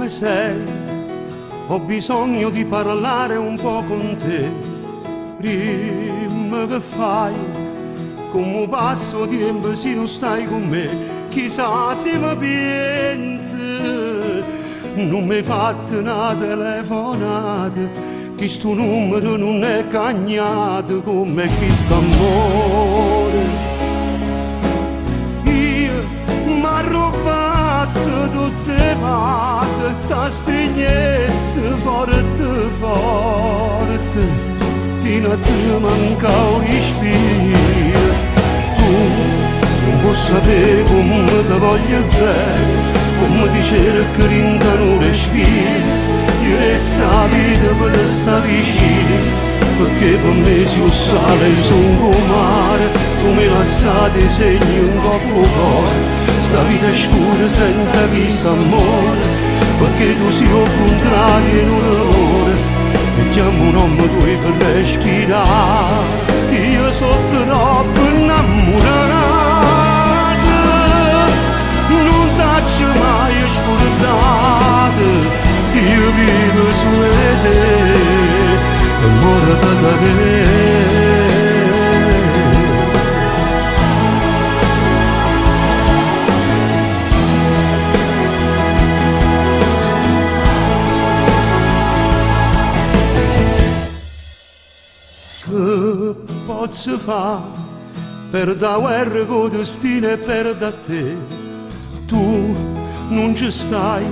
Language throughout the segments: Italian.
come sei, ho bisogno di parlare un po' con te. Prima che fai, come passo tempo se non stai con me, chissà se mi pensi, non mi hai fatto una telefonata, che sto numero non è cagnato come questo amore. M'arrubasse tutte passe, t'astignesse forte forte, fino a te manca un respiro. Tu non puoi sapere come ti voglio bene, come ti cerco dentro un respiro. Io resto la vita per te stare vicino, perché per me si sale e sono mare. Tu mi lasciate segni un po' cuore, sta vita scura senza questo amore, perché tu sei al contrario in un errore, e chiamo un uomo tuo per respirare. Io sono troppo innamorato, non t'accio mai scordato, io vivo su te, amore per te. Che posso fare per da guerra con destino e per da te? Tu non ci stai,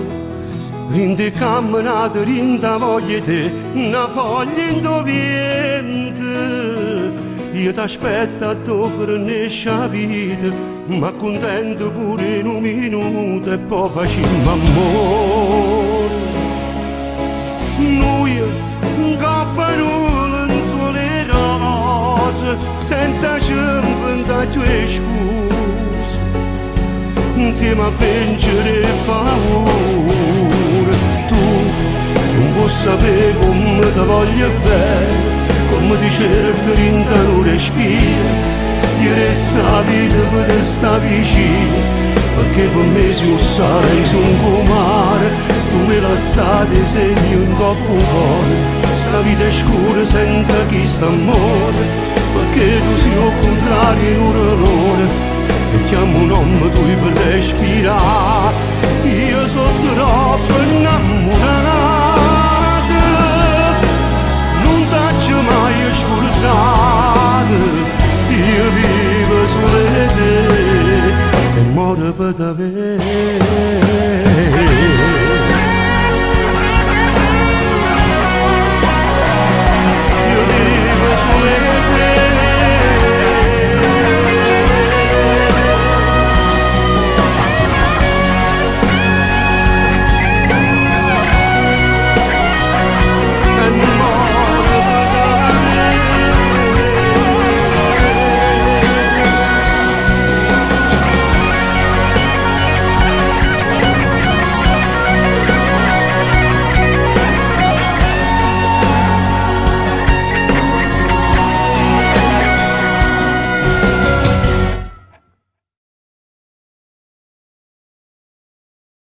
rinde camminata, rinde voglia te, una foglia indovente. Io t'aspetto a t'offrire la vita, ma contento pure in un minuto e poi facciamo amore. Noi cappano senza inventare tue scuse, insieme a vincere e paura. Tu non puoi sapere come ti voglio bene, come ti cerco dentro un respiro. Io resto la vita per te sta vicino, perché per me si sale e sono mare. Tu mi lasciate segni un po' cuore, sta vita è scura senza questo amore, perché tu sei al contrario in un errore, e chiamo un uomo tu per respirare. Io sono troppo